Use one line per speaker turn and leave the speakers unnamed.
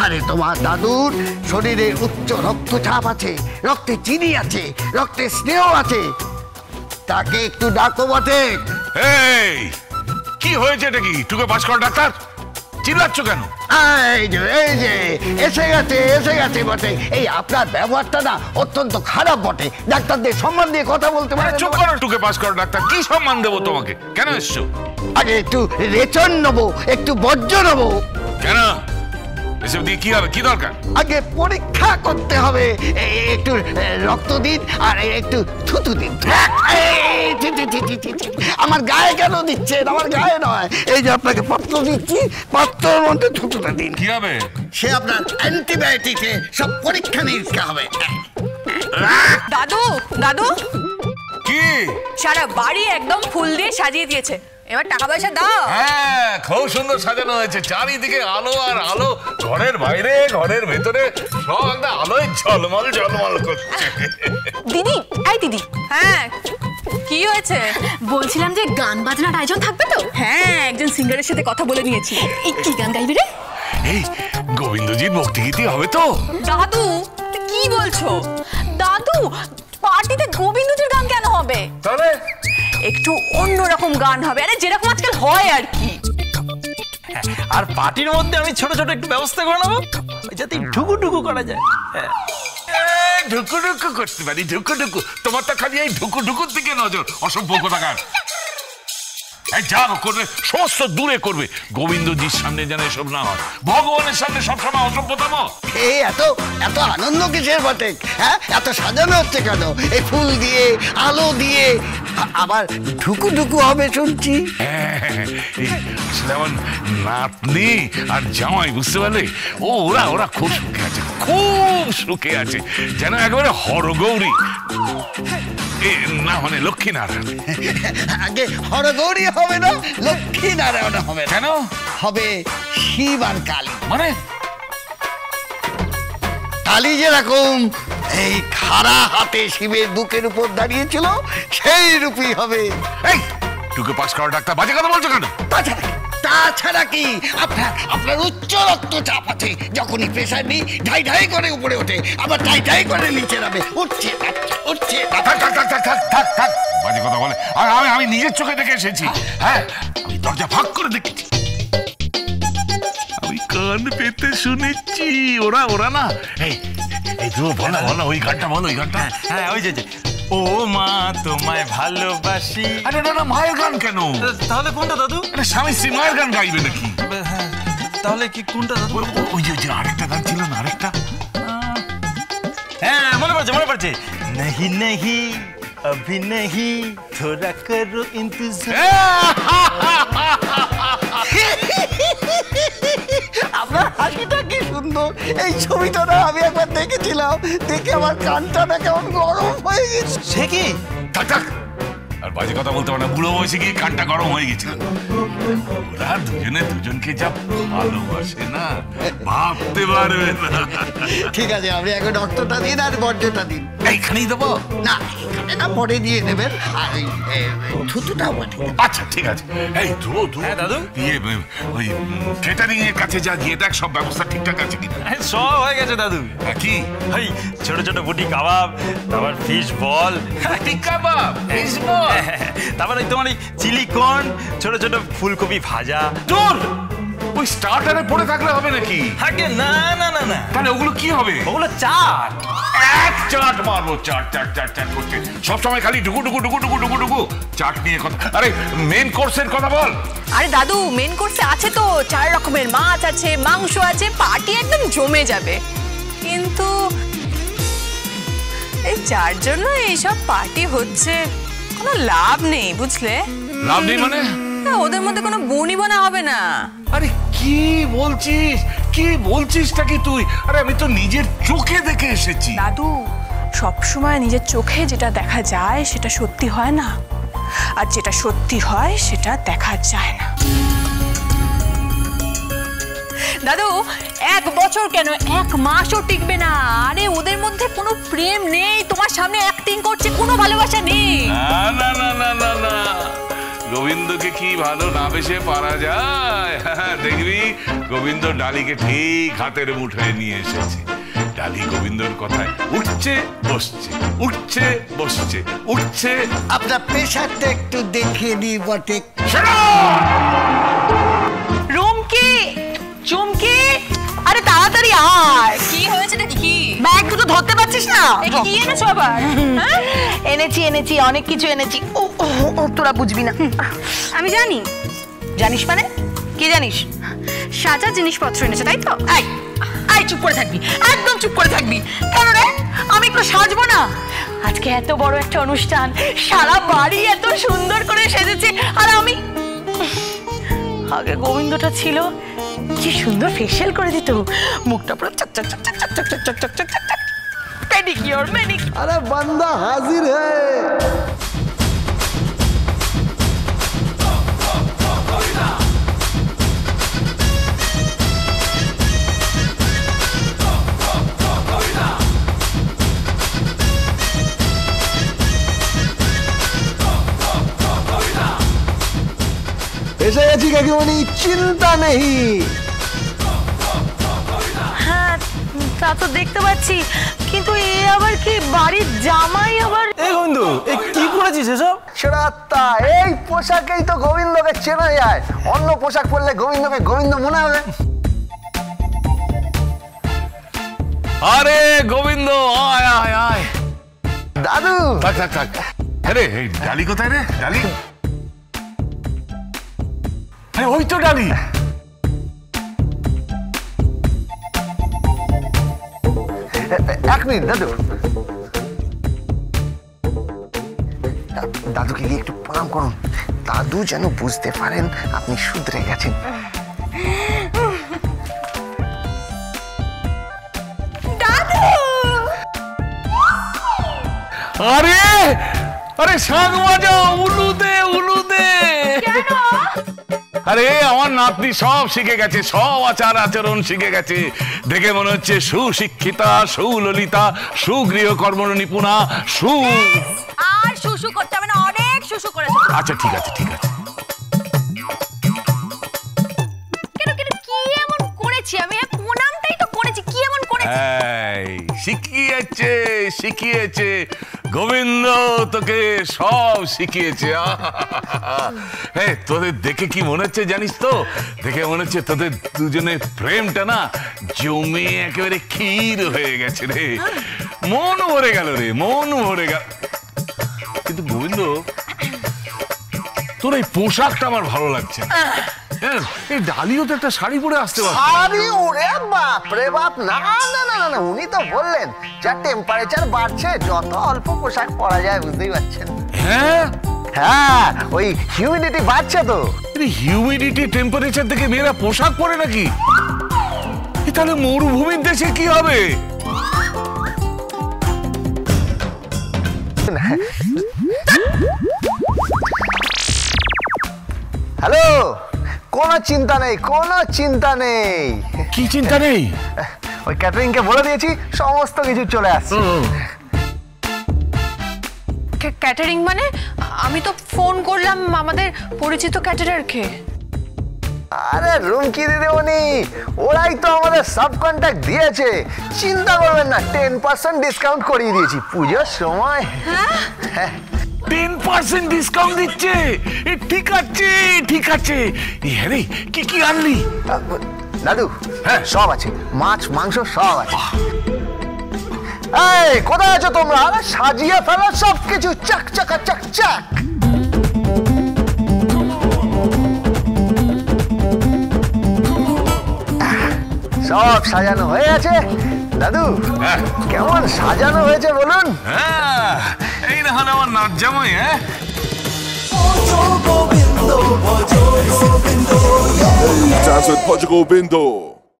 আরে তোমার দাদুর শরীরে উচ্চ রক্তচাপ আছে, রক্তে চিনি আছে, রক্তে স্নেহ আছে, তাকে একটু ডাকো বটে।
এই কি হয়েছে এটা? কি টুকে পাস করা ডাক্তার, চিল্লাচ্ছ কেন?
এই যে এসে গেছে বটে। এই আপনার ব্যবহারটা না অত্যন্ত খারাপ বটে, ডাক্তারদের সম্মান দিয়ে কথা বলতে পারে।
চুপ করো টুকে পাস করা ডাক্তার, কি সম্মান দেবো তোমাকে? কেন এসছো?
আগে একটু রেচন নেবো, একটু বর্জ্য নেবো।
কেন এসব দিয়ে কি হবে? কি দরকার?
আগে পরীক্ষা করতে হবে, একটু রক্ত দিন আর একটু থুতু দিন। আমার গায়ে কেন দিচ্ছেন? আমার গায়ে নয়, এই যে আপনাকে পত্র দিচ্ছি, পত্রের মধ্যে থুতুটা দিন।
কি হবে?
সে আপনার অ্যান্টিবায়োটিকে সব পরীক্ষা নিরীক্ষা হবে।
দাদু দাদু
কি?
সারা বাড়ি একদম ফুল দিয়ে সাজিয়ে দিয়েছে, এবার টাকা পয়সা দাও।
হ্যাঁ, খুব সুন্দর সাজানো হয়েছে, চারিদিকে আলো আর আলো, ঘরের বাইরে ঘরের ভেতরে সব একটা আলোয় ঝলমল ঝলমল করছে।
দিদি, এই দিদি। হ্যাঁ, কি হয়েছে?
বলছিলাম যে গান বাজনার আয়োজন থাকবে তো?
হ্যাঁ, একজন সিঙ্গারের সাথে কথা বলে নিয়েছি।
এই কি গান গাইবে রে?
এই গোবিন্দজির ভক্তিগীতি হবে তো?
দাদু কি বলছো? দাদু, পার্টিতে গোবিন্দজির গান কেন হবে?
তাহলে
একটু অন্যরকম গান হবে, আরে যেরকম আজকাল হয় আর কি।
আর পার্টির মধ্যে আমি ছোট ছোট একটু ব্যবস্থা করে নেবো, যাতে ঢুকু ঢুকু করা যায়।
ঢুকু ঢুকু করতে পারি, ঢুকু ঢুকু। তোমার তো খালি এই ঢুকু ঢুকুর দিকে নজর, অসভ্য কোথাকার। যা করবে সমস্ত দূরে করবে, গোবিন্দজির সামনে যেন এসব না হয়, ভগবানের সামনে সবসময় অসভ্যতম।
এই এত এত আনন্দ কিসের বটে? হ্যাঁ, এত সাজানো হচ্ছে কেন? এই ফুল দিয়ে, আলো দিয়ে, আবার ঢুকু ঢুকু হবে শুনছি।
আমার নাতনি আর জামাই, বুঝতে পারলে, ওরা খুব সুখে আছে, খুব সুখে আছে, যেন একেবারে হরগৌরী, না মানে লক্ষ্মী নারায়ণ।
আগে হরগৌরী হবে না, লক্ষ্মী নারায়ণ হবে।
কেন
হবে? শিব আর কালী।
মানে
কালী যেরকম এই খাড়া হাতে শিবের বুকের উপর দাঁড়িয়েছিল, সেই রূপই হবে।
এই টুকে পাস করা ডাক্তার, বাজে কথা বলছো কেন?
তাছাড়া কি আপনার উচ্চ রক্তচাপ আছে, যখনই প্রেসার নিই ঢাই ঢাই করে উপরে ওঠে, আবার ঢাই ঢাই করে নিচে নামে, উঠছে উঠছে।
থাক, বাজে কথা বলে। আমি নিজের চোখে দেখে এসেছি। হ্যাঁ, আমি দরজা ফাঁক করে দেখেছি, আমি কান পেতে শুনেছি। ওরা না, এই ধ্রুব বলো ওই গানটা, বলো ওই গানটা।
হ্যাঁ, ওই যে ও মা তোমায় ভালোবাসি।
আরে না, মায়ের গান কেন?
তাহলে কোনটা দাদু?
স্বামী স্ত্রী মায়ের গান গাইবে নাকি?
তাহলে কি কোনটা দাদু?
ওই যে আরেকটা গান ছিল না, আরেকটা।
হ্যাঁ, মনে পড়ছে। नहीं नहीं अभी नहीं थोड़ा करो इंतजार।
আপনার হাসিটা কি সুন্দর! এই ছবিটা না আমি একবার দেখেছিলাম, দেখে আমার কানটা না কেমন গরম হয়ে গেছে।
সে কি?
থাক, আর বাজে কথা বলতে পারে না, বুড়ো বয়সে গিয়ে কানটা গরম হয়ে গেছিল। ওরা দুজনে দুজনকে যা ভালোবাসে না, ভাবতে পারবে না।
ঠিক আছে, আপনি এখন রক্তটা দিন আর বর্জ্যটা দিন।
এইখানেই দেবো
না, এখানে না, পরে দিয়ে নেবেন। আর থুতুটাও বটে।
আচ্ছা ঠিক আছে। এই ধ্রুব,
হ্যাঁ দাদু।
ওই কেটারিং এর কাছে যা গিয়ে দেখ সব ব্যবস্থা ঠিকঠাক আছে কিনা।
সব হয়ে গেছে দাদু।
কি?
ওই ছোট ছোট বুটি কাবাব, তারপর ফিশ বল।
কাবাব, ফিশ বল,
তারপর ওই তোমার চিলি কর্ন, ছোট ছোট ফুলকপি ভাজা।
তোর ওই স্টার্টারে পড়ে থাকলে হবে নাকি?
আগে না না না না,
তাহলে ওগুলো কি হবে?
ওগুলো চাট।
এক চাট মারবো, চাট করতে সবসময় খালি ঢুকু চাট নিয়ে কথা। আরে মেন কোর্সের কথা বল।
আরে দাদু, মেন কোর্সে আছে তো 4 রকমের মাছ আছে, মাংস আছে, পার্টি একদম জমে যাবে। কিন্তু এই 4 জন্য এইসব পার্টি হচ্ছে, কোনো লাভ নেই, বুঝলে?
লাভ নেই মানে?
ওদের মধ্যে কোনো বনিবনা হবে না।
আরে কি বলছিসটা কি তুই? আরে আমি তো নিজের চোখে দেখে এসেছি।
দাদু, সবসময় নিজের চোখে যেটা দেখা যায় সেটা সত্যি হয় না, আর যেটা সত্যি হয় সেটা দেখা যায় না। দাদু, 1 বছর কেন 1 মাসও টিকবে না। আরে ওদের মধ্যে কোনো প্রেম নেই, তোমার সামনে অ্যাক্টিং করছে, কোনো ভালোবাসা নেই।
না, গোবিন্দকে কি ভালো না বেশে পারা যায়। দেখবি গোবিন্দ ডালিকে ঠিক হাতের মুঠোয় নিয়ে এসেছে। ডালি গোবিন্দর কথায় উঠছে বসছে, উঠছে বসছে, উঠছে।
আপনার প্রেশারটা একটু দেখে নি বটে।
রুমকি, চুমকি, আরে তাড়াতাড়ি আয়।
কি হয়েছে কি?
ব্যাগ দুটো ধরতে পারছিস না?
কি এনেছো আবার?
এনেছি অনেক কিছু এনেছি। ও তোরা বুঝবি না।
আমি জানি।
জানিস মানে কি জানিস?
সাজার জিনিসপত্র এনেছো তাই তো?
আই চুপ করে থাকবি, একদম চুপ করে থাকবি। কেন রে, আমি একটু সাজবো না? আজকে এত বড় একটা অনুষ্ঠান, সারা বাড়ি এত সুন্দর করে সেজেছে, আর আমি আগে গোবিন্দটা ছিল কি সুন্দর ফেশিয়াল করে দিত, মুখটা পুরো চক চক চক চক চক চক চক চক চক চক চক, পেডিকিওর ম্যানিকিওর।
अरे बंदा हाजिर है। এসে গেছি কাকিমণি, চিন্তা নেই।
হ্যাঁ তা তো দেখতে পাচ্ছি, কিন্তু এ আবার কি বাড়ির জামাই? আবার
এই বন্ধু, এই কি পড়েছিস এসব?
ছেড়াত্তা, এই পোশাকেই তো গোবিন্দকে চেনা যায়। অন্য পোশাক পরলে গোবিন্দকে গোবিন্দ মনে হবে।
আরে গোবিন্দ, আয় আয় আয়।
দাদু,
থাক থাক থাক। আরে এই ডালি কোথায় রে? ডালি, আরে ওই তো ডালি।
এক মিনিট দাদু। দাদুকে গিয়ে একটু প্রণাম করুন। দাদু যেন বুঝতে পারেন আপনি শুধরে গেছেন।
আরে আরে শাক বাজাও, উলু দে উলু দে। আরে আমার নাতনি সব শিখে গেছে, সব আচার আচরণ শিখে গেছে। দেখে মনে হচ্ছে সুশিক্ষিতা, সুললিতা, সুগৃহ কর্ম নিপুণা,
আর শুশু করতে হবে না, অনেক শুশু করেছো।
আচ্ছা ঠিক আছে ঠিক আছে।
কেন কেন কি এমন করেছি আমি? প্রণামটাই তো করেছি, কি এমন করেছি?
এই শিখিয়েছে শিখিয়েছে গোবিন্দ, তোকে সব শিখিয়েছে। হ্যাঁ, তোদের দেখে কি মনে হচ্ছে জানিস তো? দেখে মনে হচ্ছে তোদের দুজনের প্রেমটা না জমে একেবারে ক্ষীর হয়ে গেছে রে। মন ভরে গেল রে, মন ভরে গেল। কিন্তু গোবিন্দ, তোর এই পোশাকটা আমার ভালো লাগছে না। এই ডালিও তো একটা শাড়ি পরে আসতে পারত।
আরে ওরে বাপ রে বাপ, না না না না, উনি তো বললেন যা টেম্পারেচার বাড়ছে, যত অল্প পোশাক পরা যায়, বুঝতেই পারছেন।
হ্যাঁ
হ্যাঁ, ওই হিউমিডিটি বাড়ছে তো।
হিউমিডিটি টেম্পারেচার দেখে মেয়েরা পোশাক পরে নাকি? তাহলে মরুভূমির দেশে কি হবে?
হ্যালো, কোনো চিন্তা নেই, কোনো চিন্তা নেই।
কি চিন্তা নেই?
ওই ক্যাটারিং কে বলে দিয়েছি, সমস্ত কিছু চলে আসছে।
ক্যাটারিং মানে? আমি তো ফোন করলাম আমাদের পরিচিত ক্যাটারারকে।
আরে রুমকি দিদিমণি, ওরাই তো আমাদের সাব কন্ট্যাক্ট দিয়েছে। চিন্তা করবেন না, 10% ডিসকাউন্ট করিয়ে দিয়েছি পুজোর সময়। হ্যাঁ,
10% ডিসকাউন্ট দিচ্ছে? ঠিক আছে ঠিক আছে। হ্যাঁ রে, কি কি আনলি?
দাদু,
হ্যাঁ
সব আছে, মাছ মাংস সব আছে। এই কোথায় আছো তোমরা? আরে সাজিয়ে ফেলো সব কিছু, চাক চাকা চাক চাক। সব সাজানো হয়ে আছে। দাদু, কেমন সাজানো হয়েছে বলুন?
হ্যাঁ, এই না হলে আমার নাচ জামাই। হ্যাঁ,
Time with Portugal Bindo.